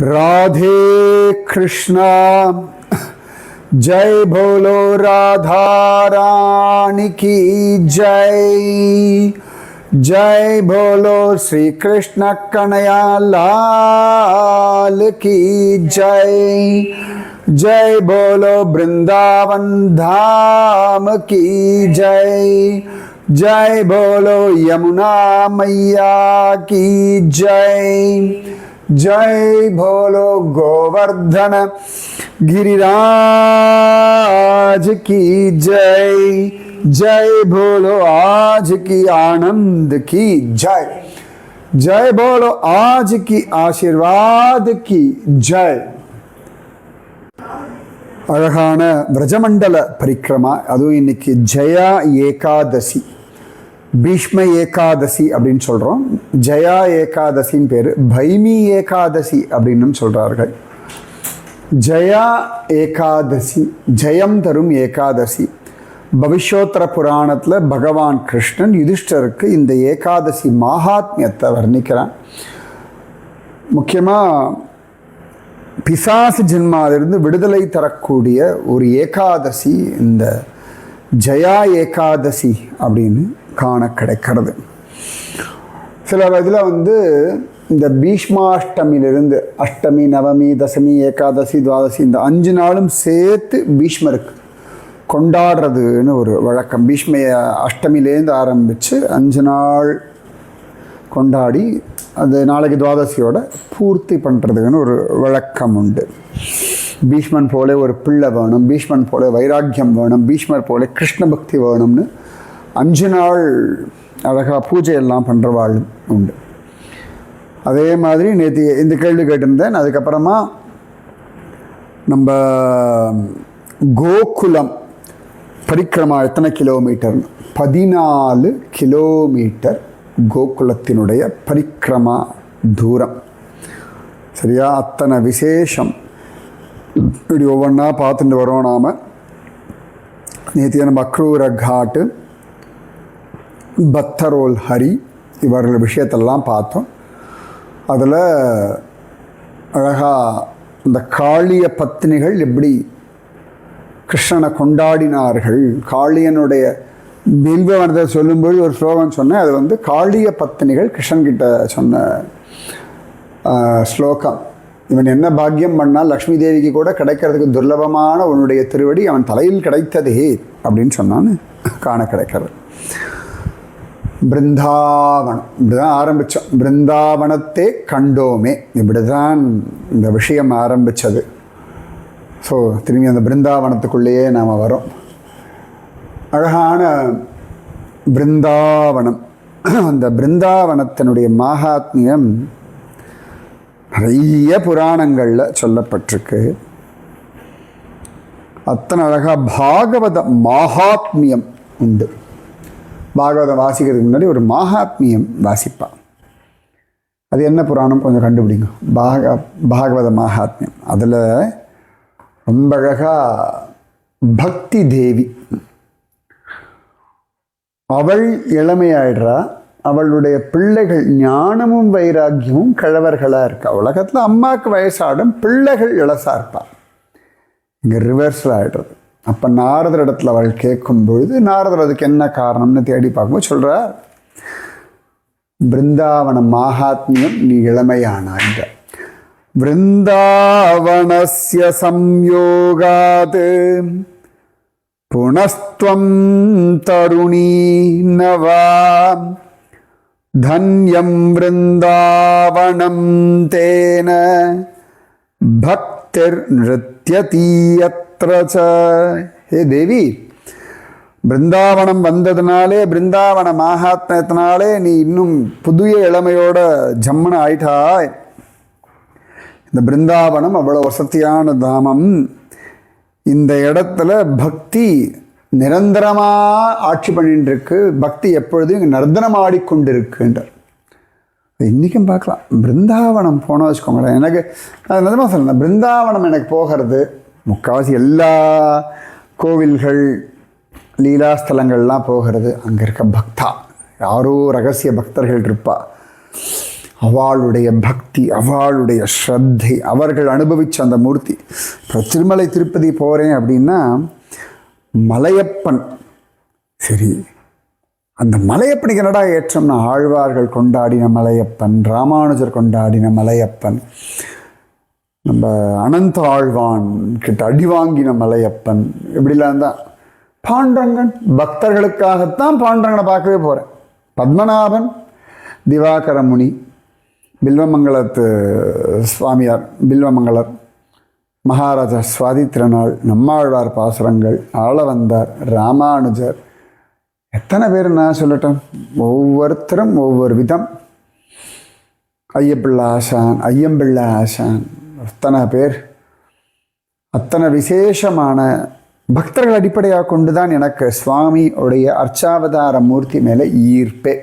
राधे कृष्णा जय बोलो राधा रानी की जय। जय बोलो श्री कृष्ण कन्हैया लाल की जय। जय बोलो वृंदावन धाम की जय। जय बोलो यमुना मैया की जय। जय बोलो गोवर्धन गिरिराज की जय। जय बोलो आज की आनंद की जय। जय बोलो आज की आशीर्वाद की जय। அழகான விரஜமண்டல பரிக்கிரமா, அதுவும் இன்னைக்கு ஜெயா ஏகாதசி, பீஷ்ம ஏகாதசி அப்படின்னு சொல்கிறோம். ஜெயா ஏகாதசின்னு பேர். பைமி ஏகாதசி அப்படின்னு சொல்கிறார்கள். ஜெயா ஏகாதசி, ஜெயம் தரும் ஏகாதசி. பவிஷ்யோத்தர புராணத்தில் பகவான் கிருஷ்ணன் யுதிஷ்டருக்கு இந்த ஏகாதசி மகாத்மியத்தை வர்ணிக்கிறான். முக்கியமாக பிசாசு ஜென்மாவிலிருந்து விடுதலை தரக்கூடிய ஒரு ஏகாதசி இந்த ஜெயா ஏகாதசி அப்படின்னு காண கிடைக்கிறது. சில இதில் இந்த பீஷ்மாஷ்டமியிலிருந்து அஷ்டமி, நவமி, தசமி, ஏகாதசி, துவாதசி இந்த 5 நாளும் சேர்த்து பீஷ்மருக்கு கொண்டாடுறதுன்னு ஒரு வழக்கம். பீஷ்ம அஷ்டமியிலேருந்து ஆரம்பித்து 5 நாள் கொண்டாடி அது நாளைக்கு துவாதசியோட பூர்த்தி பண்ணுறதுக்குன்னு ஒரு வழக்கம் உண்டு. பீஷ்மன் போல ஒரு பிள்ளை வேணும், பீஷ்மன் போல வைராக்கியம் வேணும், பீஷ்மர் போல கிருஷ்ண பக்தி வேணும்னு 5 நாள் அழகாக பூஜையெல்லாம் பண்ணுறவாள் உண்டு. அதே மாதிரி நேற்று இந்த கேள்வி கேட்டிருந்தேன். அதுக்கப்புறமா நம்ம கோகுலம் பரிக்கிரமா எத்தனை கிலோமீட்டர்னு 14 கிலோமீட்டர் கோகுலத்தினுடைய பரிக்கிரமா தூரம். சரியா? அத்தனை விசேஷம். இப்படி ஒவ்வொன்றா பார்த்துட்டு வரோம். நாம் நேற்று நம்ம அக்ரூர காட்டு, பத்தரோல் ஹரி இவர்கள் விஷயத்தெல்லாம் பார்த்தோம். அதில் அழகாக இந்த காளிய பத்னிகள் எப்படி கிருஷ்ணனை கொண்டாடினார்கள். காளியனுடைய பில்வவனத்தை சொல்லும்போது ஒரு ஸ்லோகம் சொன்னேன். அது காளிய பத்னிகள் கிருஷ்ணன்கிட்ட சொன்ன ஸ்லோகம். இவன் என்ன பாக்கியம் பண்ணால் லக்ஷ்மி தேவிக்கு கூட கிடைக்கிறதுக்கு துர்லபமான உன்னுடைய திருவடி அவன் தலையில் கிடைத்ததே அப்படின்னு சொன்னான்னு காண கிடைக்கிறது. பிருந்தாவனம் இப்படிதான் ஆரம்பித்தோம். பிருந்தாவனத்தை கண்டோமே, இப்படிதான் இந்த விஷயம் ஆரம்பித்தது. ஸோ திரும்பி அந்த பிருந்தாவனத்துக்குள்ளேயே நாம் வரோம். அழகான பிருந்தாவனம். அந்த பிருந்தாவனத்தினுடைய மகாத்மியம் நிறைய புராணங்களில் சொல்லப்பட்டிருக்கு. அத்தனை அழகாக பாகவத மகாத்மியம் உண்டு. பாகவதம் வாசிக்கிறதுக்கு முன்னாடி ஒரு மகாத்மியம் வாசிப்பான். அது என்ன புராணம் கொஞ்சம் கண்டுபிடிங்க. பாகவத மகாத்மியம். அதில் ரொம்ப அழகாக பக்தி தேவி அவள் இளமையாயிடுறா. அவளுடைய பிள்ளைகள் ஞானமும் வைராக்கியமும் கிழவர்களாக இருக்கா. உலகத்தில் அம்மாவுக்கு வயசாடும், பிள்ளைகள் இளசா இருப்பாள். இங்கே ரிவர்ஸில் ஆகிடுறது. அப்போ நாரதர் இடத்துல அவள் கேட்கும் பொழுது நாரதர் அதுக்கு என்ன காரணம்னு தேடி பார்க்கும்போது சொல்கிறார், பிருந்தாவன மகாத்மியம் நீ இளமையானாங்க. பிருந்தாவனஸ்ய சம்யோகாத் புனஸ்த்வம் தருணீ நவா தன்யம் பிருந்தாவனம் தேன பக்திர் நிருத்யதி யத்ர ச. ஹே தேவி, பிருந்தாவனம் வந்ததுனாலே, பிருந்தாவன மகாத்மியத்தினாலே நீ இன்னும் புதிய இளமையோட ஜம்மன ஆயிட்டாய். இந்த பிருந்தாவனம் அவ்வளோ வசதியான தாமம். இந்த இடத்துல பக்தி நிரந்தரமாக ஆட்சி பண்ணிட்டு இருக்கு. பக்தி எப்பொழுதும் இங்கே நர்த்தனம் ஆடிக்கொண்டிருக்குன்றார். இன்றைக்கும் பார்க்கலாம். பிருந்தாவனம் போனால் வச்சுக்கோங்களேன், எனக்கு நிஜமாக சொல்லணும், பிருந்தாவனம் எனக்கு போகிறது முக்கால்வாசி எல்லா கோவில்கள் லீலாஸ்தலங்கள்லாம் போகிறது. அங்கே இருக்க பக்தா யாரோ ரகசிய பக்தர்கள் இருப்பா. அவளுடைய பக்தி, அவளுடைய ஸ்ரத்தை, அவர்கள் அனுபவித்த அந்த மூர்த்தி. இப்போ திருமலை திருப்பதி போகிறேன் அப்படின்னா மலையப்பன், சரி அந்த மலையப்பனுக்கு என்னடா ஏற்றம்னா ஆழ்வார்கள் கொண்டாடின மலையப்பன், ராமானுஜர் கொண்டாடின மலையப்பன், நம்ம அனந்த ஆழ்வான் கிட்ட அடி வாங்கின மலையப்பன், இப்படிலாம் தான். பாண்டரங்கன் பக்தர்களுக்காகத்தான் பாண்டரங்கனை பார்க்கவே போகிறேன். பத்மநாபன், திவாகர முனி, பில்வமங்கலத்து சுவாமியார், பில்வமங்கலர், மகாராஜா சுவாதி திருநாள், நம்மாழ்வார் பாசுரங்கள், ஆளவந்தார், ராமானுஜர், எத்தனை பேர் நான் சொல்லட்டேன். ஒவ்வொருத்தரும் ஒவ்வொரு விதம். ஐயப்பிள்ளை ஆசான், ஐயம்பிள்ளை ஆசான், அத்தனை பேர், அத்தனை விசேஷமான பக்தர்கள் அடிப்படையாக கொண்டு தான் எனக்கு சுவாமியுடைய அர்ச்சாவதார மூர்த்தி மேலே ஈர்ப்பே.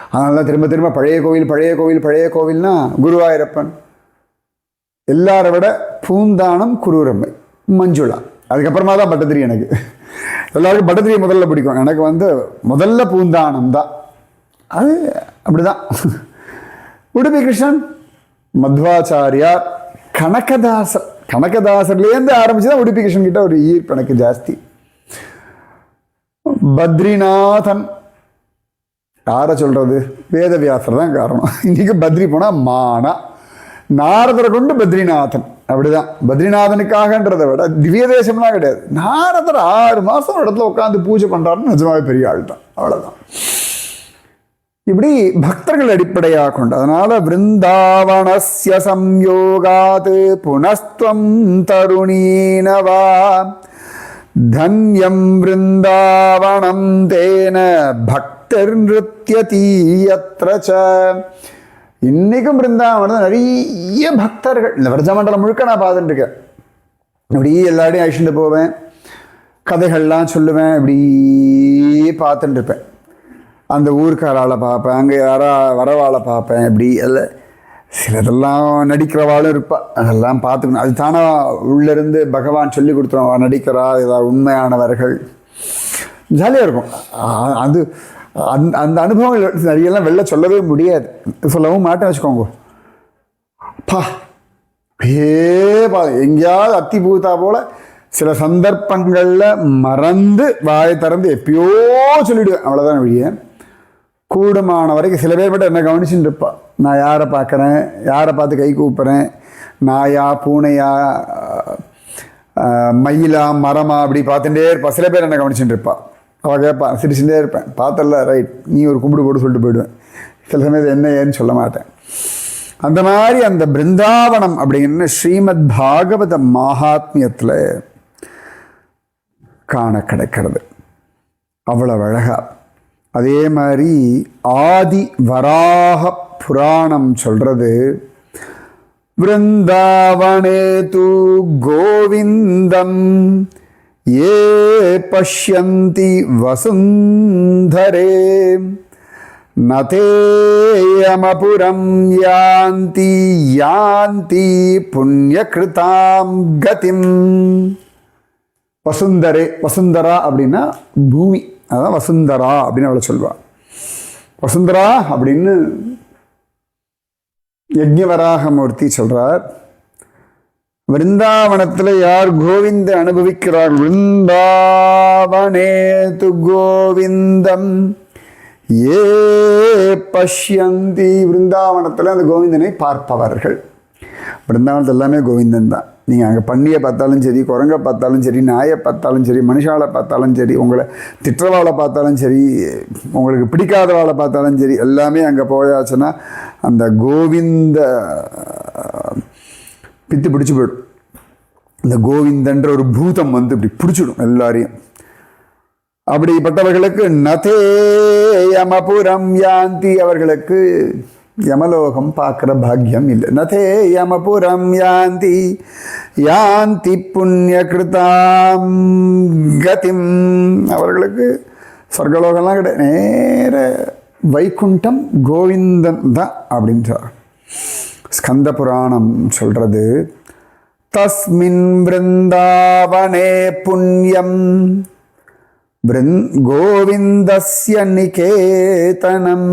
அதனால தான் திரும்ப திரும்ப பழைய கோவில் பழைய கோவில் பழைய கோவில்னா குருவாயூரப்பன், எல்லாரை விட பூந்தானம், குரூரம்மை, மஞ்சுளா, அதுக்கப்புறமா தான் பட்டதிரி. எனக்கு எல்லாருக்கும் பட்டதிரியை முதல்ல பிடிக்கும், எனக்கு முதல்ல பூந்தானம் தான். அது அப்படிதான். உடுப்பி கிருஷ்ணன், மத்வாச்சாரியார், கனகதாசர், கனகதாசர்லேருந்து ஆரம்பிச்சு தான் உடுப்பி கிருஷ்ணன் கிட்ட ஒரு ஈர்ப்பு எனக்கு ஜாஸ்தி. பத்ரிநாதன், யாரை சொல்றது, வேதவியாசர் தான் காரணம். இன்னைக்கு பத்ரி போனால் மானா, நாரதரை கொண்டு பத்ரிநாதன், அப்படிதான். பத்ரிநாதனுக்காகன்றதை விட திவ்ய தேசம்லாம் கிடையாது. நாரதர் 6 மாதம் இடத்துல உட்காந்து பூஜை பண்ணுறாருன்னு நிஜமாவே பெரிய ஆள் தான், அவ்வளோதான். இப்படி பக்தர்கள் அடிப்படையாக கொண்டு, அதனால விருந்தாவனஸ்ய சம்யோகாத் புனஸ்துவம் தருணீனவா தன்யம் விருந்தாவனம் தேன பக்தர் நிருத்யதி யத்ர ச. இன்னைக்கும் பிருந்தாவனம் நிறைய பக்தர்கள், இந்த விரஜமண்டலம் முழுக்க நான் பார்த்துட்டு இருக்கேன். இப்படி எல்லாரையும் அழிச்சுட்டு போவேன், கதைகள்லாம் சொல்லுவேன், இப்படி பார்த்துட்டு இருப்பேன். அந்த ஊருக்காரால் பார்ப்பேன், அங்கே யாரா வரவாளை பார்ப்பேன், இப்படி எல்லாம் சிலதெல்லாம் நடிக்கிறவாளும் இருப்பா. அதெல்லாம் பார்த்துக்கணும். அது தானே உள்ளேருந்து பகவான் சொல்லி கொடுத்துருவோம், நடிக்கிறா ஏதாவது உண்மையானவர்கள், ஜாலியாக இருக்கும். அது அந்த அனுபவங்கள் நிறையெல்லாம் வெளில சொல்லவே முடியாது, சொல்லவும் மாட்டேன் வச்சுக்கோங்க. பா எங்கேயாவது அத்தி பூத்தா போல சில சந்தர்ப்பங்களில் மறந்து வாயை திறந்து எப்பயோ சொல்லிவிடுவேன், அவ்வளோதான் வழியே. கூடுமான வரைக்கும் சில பேர் மட்டும் என்ன கவனிச்சுட்டு இருப்பா. நான் யாரை பார்க்குறேன், யாரை பார்த்து கை கூப்பிட்றேன், நாயா பூனையா மயிலா மரமா, அப்படி பார்த்துட்டே இருப்பா. சில பேர் என்ன கவனிச்சுட்டு இருப்பா. அவள் கேட்பா, சிரிச்சுட்டே இருப்பேன். பார்த்தல ரைட், நீ ஒரு கும்பிடு போட்டு சொல்லிட்டு போயிடுவேன். சில சமயத்தில் என்ன ஏன்னு சொல்ல மாட்டேன். அந்த மாதிரி அந்த பிருந்தாவனம் அப்படிங்கிற ஸ்ரீமத் பாகவத மகாத்மியத்தில் காண கிடைக்கிறது, அவ்வளவு அழகா. அதே மாதிரி ஆதி வராக புராணம் சொல்றது, விருந்தாவனே து கோவிந்தம் ஏ பஷ்யந்தி வசுந்தரே நதேயமபுரம் யாந்தி யாந்தி புண்ணியகிருதாம் கதிம். வசுந்தரே, வசுந்தரா அப்படின்னா பூமி, அதான் வசுந்தரா அப்படின்னு அவளை சொல்வாள். வசுந்தரா அப்படின்னு யஜ்ஞவராகமூர்த்தி சொல்றார். விருந்தாவனத்தில் யார் கோவிந்த அனுபவிக்கிறார், விருந்தாவனே து கோவிந்தம் ஏ பஷ்யந்தி, விருந்தாவனத்தில் அந்த கோவிந்தனை பார்ப்பவர்கள். விருந்தாவனத்தில் எல்லாமே கோவிந்தன் தான். நீங்கள் அங்கே பண்ணியை பார்த்தாலும் சரி, குரங்கை பார்த்தாலும் சரி, நாயை பார்த்தாலும் சரி, மனுஷாலை பார்த்தாலும் சரி, உங்களை திட்டவாளை பார்த்தாலும் சரி, உங்களுக்கு பிடிக்காதவாளை பார்த்தாலும் சரி, எல்லாமே அங்கே போயாச்சுன்னா அந்த கோவிந்த பித்து பிடிச்சி போயிடும். இந்த கோவிந்தன்ற ஒரு பூதம் வந்து இப்படி பிடிச்சிடும் எல்லாரையும். அப்படிப்பட்டவர்களுக்கு நதே யமபுரம் யாந்தி, அவர்களுக்கு யமலோகம் பார்க்குற பாக்கியம் இல்லை. நதே யமபுரம் யாந்தி யாந்தி புண்ணியகிருதாம் கதிம், அவர்களுக்கு சொர்க்கலோகம்லாம் கிடையாது, நேர வைகுண்டம் கோவிந்தன் தான் அப்படின்றார். ஸ்கந்த புராணம் சொல்றது, தஸ்மின் விருந்தாவனே புண்ணியம் கோவிந்தஸ்ய நிகேதனம்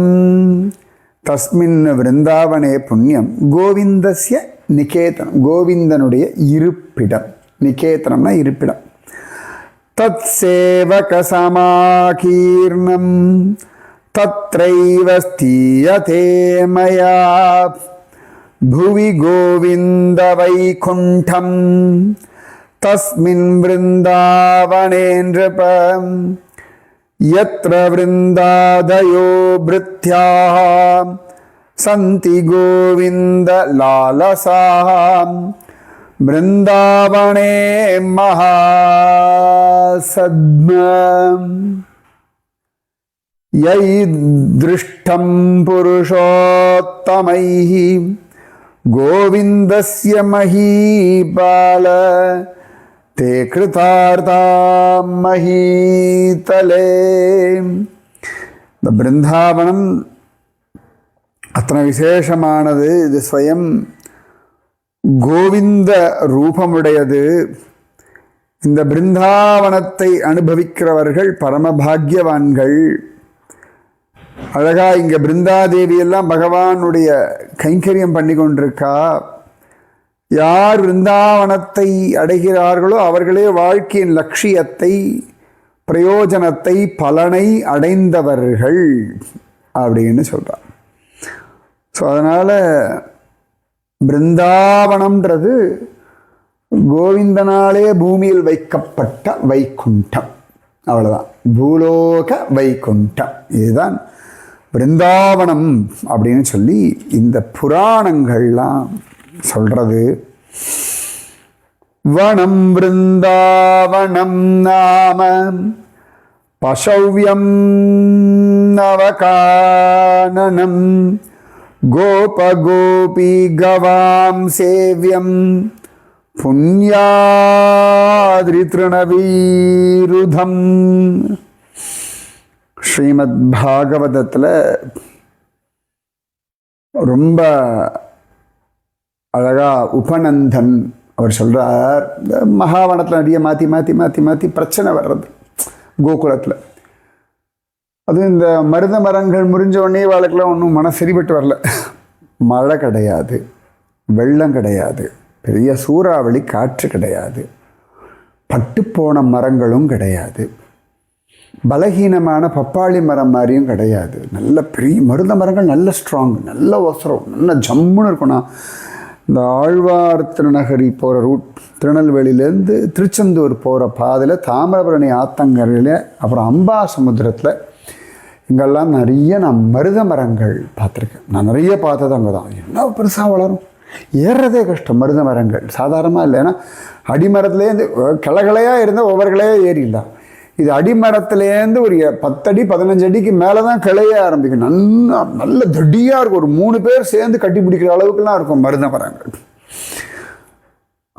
தஸ்மின் விருந்தாவனே புண்ணியம் கோவிந்தஸ்ய நிகேதனம், கோவிந்தனுடைய இருப்பிடம். நிகேதனம்னா இருப்பிடம். தத் சேவக சமாகீர்ணம் தத்ரைவ ஸ்தீயதே மயா புவி கோவிந்த வைகுண்டம் தஸ்மின் விருந்தாவனே நிருபம் யத்ர விருந்தாதயோ ப்ருத்யாः சந்தி கோவிந்த லாலசாம் விருந்தாவனே மகாசத்மம் யை திருஷ்டம் புருஷோத்தமைः கோவிந்தஸ்ய மஹீபால தே கிருதார்த்தாம் மஹீதலே. இந்த பிருந்தாவனம் அத்தனை விசேஷமானது. இது ஸ்வயம் கோவிந்த ரூபமுடையது. இந்த பிருந்தாவனத்தை அனுபவிக்கிறவர்கள் பரமபாக்யவான்கள். அழகா இங்கே பிருந்தாதேவி எல்லாம் பகவானுடைய கைங்கரியம் பண்ணி கொண்டிருக்கா. யார் பிருந்தாவனத்தை அடைகிறார்களோ அவர்களே வாழ்க்கையின் லட்சியத்தை, பிரயோஜனத்தை, பலனை அடைந்தவர்கள் அப்படின்னு சொல்கிறார். ஸோ அதனால் பிருந்தாவனம்ன்றது கோவிந்தனாலே பூமியில் வைக்கப்பட்ட வைகுண்டம். அவ்வளோதான், பூலோக வைகுண்டம். இதுதான் பிருந்தாவனம் அப்படின்னு சொல்லி இந்த புராணங்கள்லாம் சொல்றது. வனம் பிருந்தாவனம் நாம பசவ்யம் நவகானனம் கோபகோபி கவாம் சேவ்யம் புண்ணியாத்ரி திருணவீருதம். ஸ்ரீமத் பாகவதத்தில் ரொம்ப அழகா உபநந்தன் அவர் சொல்கிறார், இந்த மகாவனத்தில் நிறைய மாற்றி மாற்றி மாற்றி மாற்றி பிரச்சனை வர்றது கோகுலத்தில். அதுவும் இந்த மருத மரங்கள் முறிஞ்ச உடனே வாழ்க்கைலாம் ஒன்றும் மன சரிபட்டு வரல. மழை கிடையாது, வெள்ளம் கிடையாது, பெரிய சூறாவளி காற்று கிடையாது, பட்டுப்போன மரங்களும் கிடையாது, பலகீனமான பப்பாளி மரம் மாதிரியும் கிடையாது. நல்ல பெரிய மருத மரங்கள், நல்ல ஸ்ட்ராங், நல்ல ஒசரம், நல்ல ஜம்முன்னு இருக்கணும். இந்த ஆழ்வார் திருநகரி போகிற ரூட், திருநெல்வேலியிலேருந்து திருச்செந்தூர் போகிற பாதையில் தாமிரபரணி ஆத்தங்கரையில், அப்புறம் அம்பா சமுத்திரத்தில், இங்கெல்லாம் நிறைய நான் மருத மரங்கள் பார்த்துருக்கேன். நான் நிறைய பார்த்தது அங்கே தான். என்ன பெருசாக வளரும், ஏறுறதே கஷ்டம். மருத மரங்கள் சாதாரணமாக இல்லை. ஏன்னா அடிமரத்துலேருந்து கிளைகளையாக இருந்தால் ஒவ்வொரு கிளையாக ஏறிடலாம். இது அடிமரத்துலேருந்து ஒரு 10 அடி 15 அடிக்கு மேலே தான் கிளையே ஆரம்பிக்கும். நல்ல தடியாக இருக்கும். ஒரு 3 பேர் சேர்ந்து கட்டி பிடிக்கிற அளவுக்குலாம் இருக்கும் மருத மரங்கள்.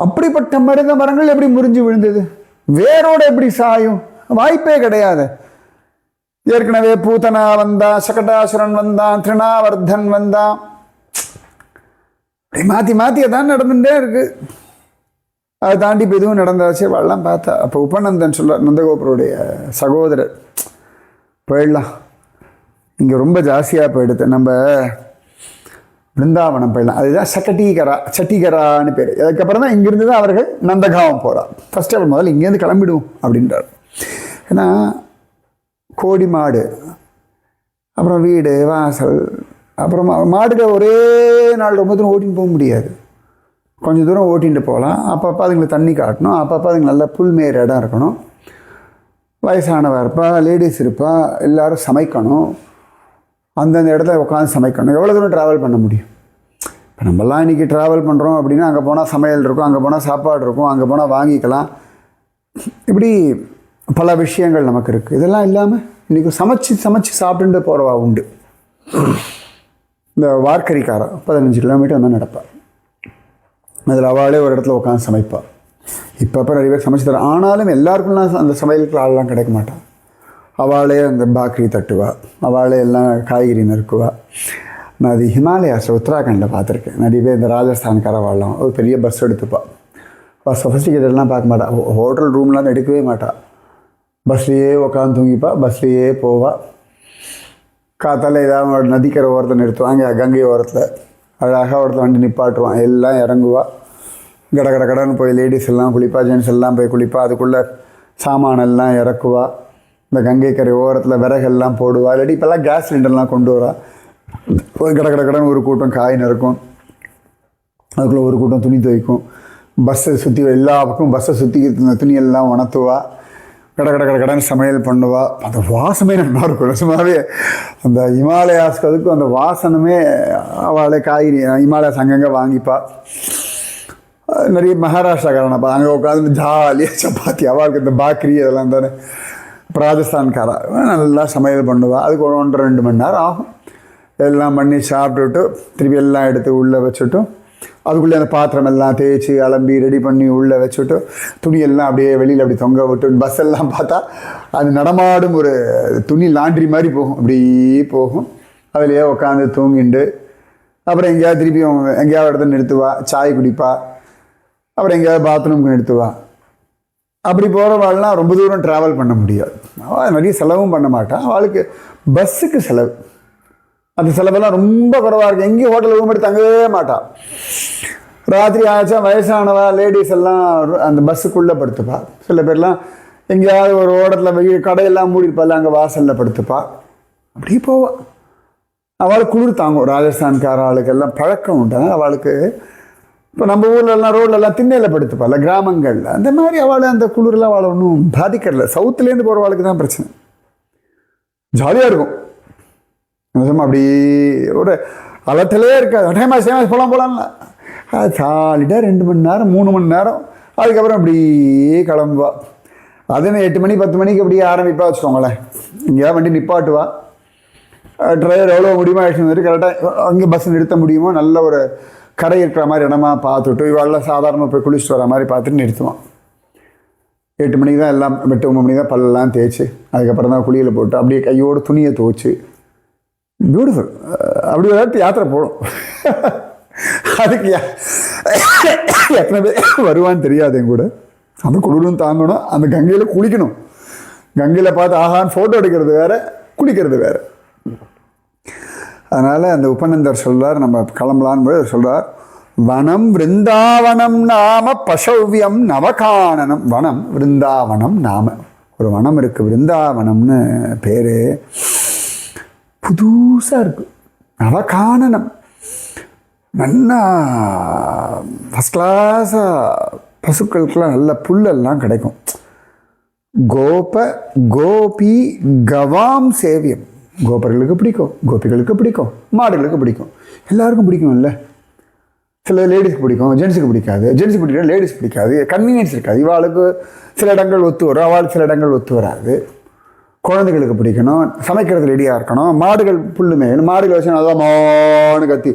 அப்படிப்பட்ட மருத மரங்கள் எப்படி முறிஞ்சு விழுந்தது? வேரோட எப்படி சாயும்? வாய்ப்பே கிடையாது. ஏற்கனவே பூதனா வந்தான், சகடாசுரன் வந்தான், திருணாவர்தன் வந்தான், மாற்றி மாற்றி அதான் நடந்துகிட்டே இருக்கு. அதை தாண்டி இப்போ எதுவும் நடந்தாச்சு வாழலாம் பார்த்தா. அப்போ உபநந்தன் சொல்ல, நந்தகோபருடைய சகோதரர், போயிடலாம், இங்கே ரொம்ப ஜாஸ்தியாக போயிடுது, நம்ம பிருந்தாவனம் போயிடலாம். அதுதான் சட்டிகரான்னு பேர். அதுக்கப்புறம் தான் இங்கேருந்து தான் அவர்கள் நந்தகாவம் போகிறார். ஃபஸ்ட்டு அவர் முதல்ல இங்கேருந்து கிளம்பிடுவோம் அப்படின்றார். ஏன்னா கோடி மாடு, அப்புறம் வீடு வாசல், அப்புறம் மாடுகள் ஒரே நாள் ரொம்ப தூரம் ஓட்டின்னு போக முடியாது. கொஞ்சம் தூரம் ஓட்டிகிட்டு போகலாம். அப்பப்போ அதுங்களுக்கு தண்ணி காட்டணும், அப்பப்போ அதுங்களுக்கு நல்ல புல்மேற இடம் இருக்கணும், வயசானவ இருப்பா, லேடிஸ் இருப்பா, எல்லோரும் சமைக்கணும், அந்தந்த இடத்துல உட்காந்து சமைக்கணும். எவ்வளோ தூரம் ட்ராவல் பண்ண முடியும்? இப்போ நம்மலாம் இன்றைக்கி ட்ராவல் பண்ணுறோம் அப்படின்னா, அங்கே போனால் சமையல் இருக்கும், அங்கே போனால் சாப்பாடு இருக்கும், அங்கே போனால் வாங்கிக்கலாம், இப்படி பல விஷயங்கள் நமக்கு இருக்குது. இதெல்லாம் இல்லாமல் இன்றைக்கி சமைச்சு சாப்பிட்டுட்டு போகிறவா உண்டு. இந்த வார்க்கரிக்காரன் 15 கிலோமீட்டர் வந்து நடப்பாள். அதில் அவளே ஒரு இடத்துல உட்காந்து சமைப்பாள். இப்போ நிறைய பேர் சமைச்சு தர. ஆனாலும் எல்லாருக்கும்லாம் அந்த சமையலுக்கு ஆளெலாம் கிடைக்க மாட்டான். அவளே அந்த பாக்கரி தட்டுவா, அவளே எல்லாம் காய்கறி நறுக்குவா. நான் அது ஹிமாலயாஸில் உத்தராகண்டில் பார்த்துருக்கேன். நிறைய பேர் இந்த ராஜஸ்தான்கார வாழலாம், ஒரு பெரிய பஸ் எடுத்துப்பாள். சொஃபிஸ்டிகேட்டட்லாம் பார்க்க மாட்டாள், ஹோட்டல் ரூம்லாம் எடுக்கவே மாட்டாள். பஸ்லேயே உட்காந்து தூங்கிப்பா, பஸ்லேயே போவாள். காத்தால ஏதாவது ஒரு நதிக்கரை ஓரத்தை நிறுத்துவாங்க, கங்கை ஓரத்தில் அழகாக ஒருத்தர் வண்டி நிப்பாட்டுவான், எல்லாம் இறங்குவா, கட கட கடன்னு போய் லேடிஸ் எல்லாம் குளிப்பா, ஜென்ட்ஸ் எல்லாம் போய் குளிப்பா, அதுக்குள்ளே சாமானெல்லாம் இறக்குவா, இந்த கங்கை கரை ஓரத்தில் விறகெல்லாம் போடுவா, இல்லாட்டி இப்போல்லாம் கேஸ் சிலிண்டர்லாம் கொண்டு வரா, ஒரு கட கட கடன் ஒரு கூட்டம் காய் நறுக்கும், அதுக்குள்ளே ஒரு கூட்டம் துணி துவைக்கும், பஸ்ஸை சுற்றி எல்லா பக்கம் பஸ்ஸை சுற்றி துணியெல்லாம் உணர்த்துவா, கட கட கட கடன் சமையல் பண்ணுவா. அந்த வாசமே நல்லா இருக்கும். நிஜமாவே அந்த ஹிமாலயாஸ்க்கு அதுக்கும் அந்த வாசனமே அவளை காய்கறி ஹிமாலயாஸ் அங்கங்கே வாங்கிப்பா. நிறைய மகாராஷ்டிராக்காரனப்பா அங்கே உட்காந்து ஜாலியாக சப்பாத்தி, அவளுக்கு இந்த பாக்ரி அதெல்லாம் தானே ராஜஸ்தான்காரா நல்லா சமையல் பண்ணுவாள். அதுக்கு ஒரு 1-2 மணி நேரம் ஆகும். எல்லாம் பண்ணி சாப்பிட்டுட்டு திருப்பி எல்லாம் எடுத்து உள்ளே வச்சுட்டும் அதுக்குள்ளே அந்த பாத்திரம் எல்லாம் தேய்ச்சி அலம்பி ரெடி பண்ணி உள்ளே வச்சுட்டு துணியெல்லாம் அப்படியே வெளியில் அப்படி தொங்க விட்டு பஸ் எல்லாம் பார்த்தா அது நடமாடும் ஒரு துணி லாண்ட்ரி மாதிரி போகும், அப்படியே போகும். அதிலேயே உட்காந்து தூங்கிண்டு அப்புறம் எங்கேயாவது திருப்பி எங்கேயாவது இடத்துல நிறுத்துவா, சாய் குடிப்பா, அப்புறம் எங்கேயாவது பாத்ரூமுக்கு நிறுத்துவா. அப்படி போகிறவாள்லாம் ரொம்ப தூரம் ட்ராவல் பண்ண முடியாது. அவள் நிறைய செலவும் பண்ண மாட்டான். அவளுக்கு பஸ்ஸுக்கு செலவு, அந்த செலவெல்லாம் ரொம்ப குறைவாக இருக்குது. எங்கேயும் ஹோட்டல் ரூம் எடுத்து தங்கவே மாட்டாள். ராத்திரி ஆச்சா வயசானவா லேடிஸ் எல்லாம் அந்த பஸ்ஸுக்குள்ளே படுத்துப்பா. சில பேர்லாம் எங்கேயாவது ஒரு ஓடத்தில் வெளியே கடையெல்லாம் மூடிருப்பாள், அங்கே வாசலில் படுத்துப்பா. அப்படி போவாள். அவளுக்கு குளிர் தாங்கும். ராஜஸ்தான்கார ஆளுக்கெல்லாம் பழக்கம் உண்டு. அவளுக்கு இப்போ நம்ம ஊர்லெல்லாம் ரோட்லெல்லாம் திண்ணையில் படுத்துப்பாள், கிராமங்களில் அந்த மாதிரி அவளை அந்த குளிரில் அவளை ஒன்றும் பாதிக்கல. சவுத்துலேருந்து போகிறவாளுக்கு தான் பிரச்சனை. ஜாலியாக இருக்கும். நிஜமா அப்படி ஒரு அலத்திலே இருக்காது. டைம் போகலாம்ல, அது சாலிடாக 2 மணி நேரம் 3 மணி நேரம். அதுக்கப்புறம் அப்படியே கிளம்புவா. அதுன்னு 8 மணி 10 மணிக்கு அப்படியே ஆரம்பிப்பா வச்சுக்கோங்களேன். எங்கேயாவது வண்டி நிப்பாட்டுவா, டிரைவர் எவ்வளோ முடியுமா ஆயிடுச்சு வந்துட்டு கரெக்டாக அங்கே பஸ் நிறுத்த முடியுமோ நல்ல ஒரு கரை இருக்கிற மாதிரி இடமா பார்த்துட்டு இவாளெலாம் சாதாரணமாக போய் குளிச்சுட்டு வர மாதிரி பார்த்துட்டு நிறுத்துவான். 8 மணிக்கு தான் எல்லாம் 8-9 மணிக்கு தான் பல்லெல்லாம் தேய்ச்சி அதுக்கப்புறம் தான் குளியில் போட்டு அப்படியே கையோடு துணியை துவைச்சி பியூட்டிஃபுல் அப்படி விளையாட்டு யாத்திரை போடும். அதுக்கு எத்தனை பேர் வருவான்னு தெரியாது. என் கூட அந்த குளிரும் தாங்கணும், அந்த கங்கையில் குளிக்கணும். கங்கையில் பார்த்து ஆஹான்னு ஃபோட்டோ எடுக்கிறது வேறு, குளிக்கிறது வேறு. அதனால் அந்த உபநந்தர் சொல்கிறார், நம்ம கிளம்பலான்னு போது சொல்கிறார், வனம் விருந்தாவனம் நாம பசவ்யம் நவகானனம். வனம் விருந்தாவனம் நாம, ஒரு வனம் இருக்குது விருந்தாவனம்னு பேர், புதுசாக இருக்குது. நவகானனம் நல்லா ஃபஸ்ட் கிளாஸாக பசுக்களுக்கெல்லாம் நல்ல புல்லெல்லாம் கிடைக்கும். கோபி கவாம் சேவியம். கோபர்களுக்கு பிடிக்கும், கோபிகளுக்கு பிடிக்கும், மாடுகளுக்கு பிடிக்கும், எல்லாருக்கும் பிடிக்கும் இல்லை. சில லேடிஸ்க்கு பிடிக்கும், ஜென்ஸுக்கு பிடிக்காது. ஜென்ஸுக்கு பிடிக்கும், லேடிஸ் பிடிக்காது. கன்வீனியன்ஸ் இருக்காது. இவாளுக்கு சில இடங்கள் ஒத்து வரும், அவளுக்கு சில இடங்கள் ஒத்து வராது. குழந்தைகளுக்கு பிடிக்கணும், சமைக்கிறது ரெடியாக இருக்கணும், மாடுகள் புல்லு மேயணும். மாடுகள் வச்சு அதான் மானு கத்தி,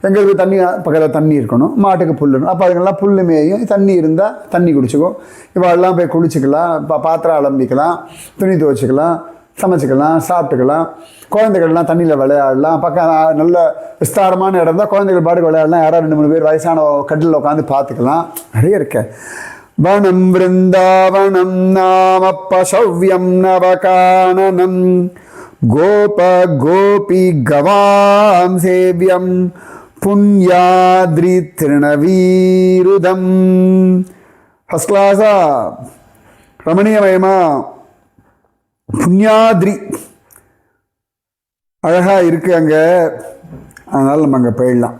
எங்களுக்கு தண்ணி பக்கத்தில் தண்ணி இருக்கணும், மாட்டுக்கு புல்லுணும். அப்போ அதுங்கெல்லாம் புல்லு மேயும், தண்ணி இருந்தால் தண்ணி குடிச்சிக்கும். இவாளெல்லாம் போய் குளிச்சிக்கலாம், பாத்திரம் அலம்பிக்கலாம், துணி துவைச்சிக்கலாம், சமைச்சிக்கலாம், சாப்பிட்டுக்கலாம். குழந்தைகள்லாம் தண்ணியில் விளையாடலாம். பக்கம் நல்ல விஸ்தாரமான இடம் தான், குழந்தைகள் பாட்டுக்கு விளையாடலாம். யாராவது 2-3 பேர் வயசான கட்டில் உட்காந்து பார்த்துக்கலாம். நிறைய இருக்க. வனம் விருந்தாவனம் நாம பசவ்யம் நவகானனம் கோபி கவாம் சேவியம் புண்யாத்ரி திருணவீருதம். ஃபஸ்ட் கிளாஸா ரமணீயமயமா புண்யாத்ரி அழகாக இருக்குது அங்கே, அதனால் நம்ம அங்கே போயிடலாம்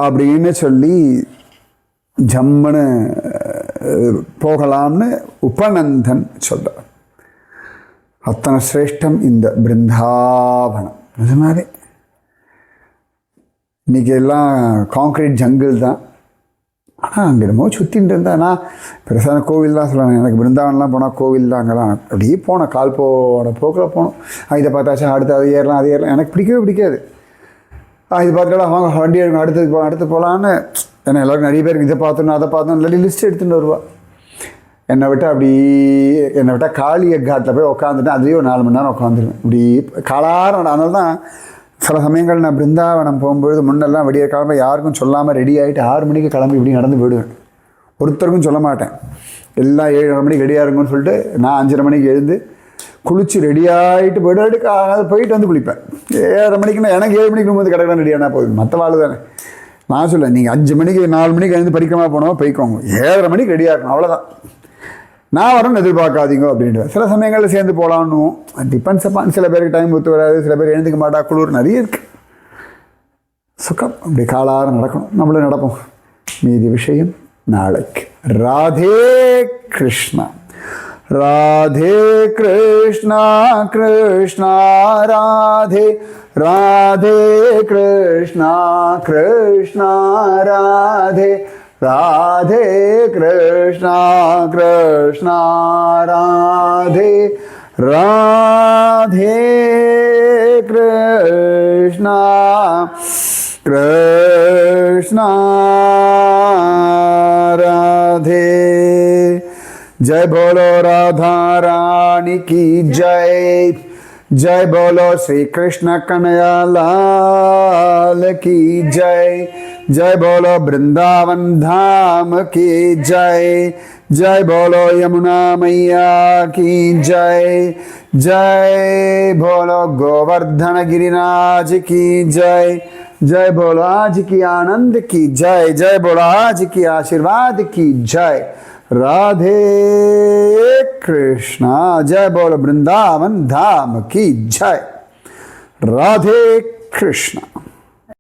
அப்படின்னு சொல்லி ஜம்முன்னு போகலாம்னு உபநந்தன் சொல்கிறார். அத்தனை சிரேஷ்டம் இந்த பிருந்தாவனம். நிஜமாவே இன்றைக்கி எல்லாம் காங்க்ரீட் ஜங்கிள் தான். ஆனால் அங்கே என்னமோ சுற்றின்னு இருந்தால் நான் பெருசான கோவில் தான் சொல்லணும். எனக்கு பிருந்தாவனம்லாம் போனால் கோவில் தான். அங்கெல்லாம் அப்படியே போனேன், கால் போன போக்கில் போனோம். இதை பார்த்தாச்சா அடுத்து அது ஏறலாம் அது ஏறலாம், எனக்கு பிடிக்கவே பிடிக்காது. இது பார்த்துக்கலாம் வாங்க வண்டி எடுக்கணும், அடுத்து போகலான்னு. ஏன்னா எல்லோரும் நிறைய பேருக்கு இதை பார்த்தோன்னு அதை பார்த்தோம் இல்லாட்டி லிஸ்ட் எடுத்துகிட்டு வருவா. என்னை விட்டால் காளிய காட்டில் போய் உட்காந்துட்டு அதுலேயே ஒரு 4 மணி நேரம் உட்காந்துருவேன். இப்படி காலாரம். அதனால தான் சில சமயங்கள் நான் பிருந்தாவனம் போகும்பொழுது முன்னெல்லாம் விடிய கிளம்ப யாருக்கும் சொல்லாமல் ரெடி ஆகிட்டு 6 மணிக்கு கிளம்பி இப்படி நடந்து போயிடுவேன். ஒருத்தருக்கும் சொல்ல மாட்டேன். எல்லாம் 7:30 மணிக்கு ரெடியாக இருக்குன்னு சொல்லிட்டு நான் 5:30 மணிக்கு எழுந்து குளிச்சு ரெடி ஆகிட்டு போயிட்டு வந்து குளிப்பேன். 7:30 மணிக்குன்னா எனக்கு 7 மணிக்கு வந்து கடற்கரை ரெடியானா போதும். மற்ற வாழ் தானே. நான் சொல்ல நீங்கள் 5 மணிக்கு 4 மணிக்கு எழுந்து பறிக்கமாக போனோம் போய்க்கோங்க, 7:30 மணிக்கு ரெடியாக இருக்கணும், அவ்வளோதான். நான் வரணும்னு எதிர்பார்க்காதீங்க அப்படின்ட்டு. சில சமயங்களில் சேர்ந்து போகலான்னுவோம். Depends upon. சில பேருக்கு டைம் ஒத்து வராது, சில பேர் எழுந்துக்க மாட்டா, குளிர் நிறைய இருக்குது. சுகம் அப்படி காலார நடக்கணும், நம்மளும் நடப்போம். மீதி விஷயம் நாளைக்கு. ராதே கிருஷ்ணா. ராதே கிருஷ்ணா கிருஷ்ணா ராதே, ராதே கிருஷ்ணா கிருஷ்ணா ராதே, ராதே கிருஷ்ணா கிருஷ்ணா ராதே, ராதே கிருஷ்ணா கிருஷ்ணா ராதே. जय बोलो राधा रानी की जय, जय बोलो श्री कृष्ण कन्हैया लाल की जय, जय बोलो वृंदावन धाम की जय, जय बोलो यमुना मैया की जय, जय बोलो गोवर्धन गिरिराज की जय, जय बोलो आज की आनंद की जय, जय बोलो आज की आशीर्वाद की जय. राधे कृष्णा. जय बोलो वृंदावन धाम की जय. राधे कृष्णा.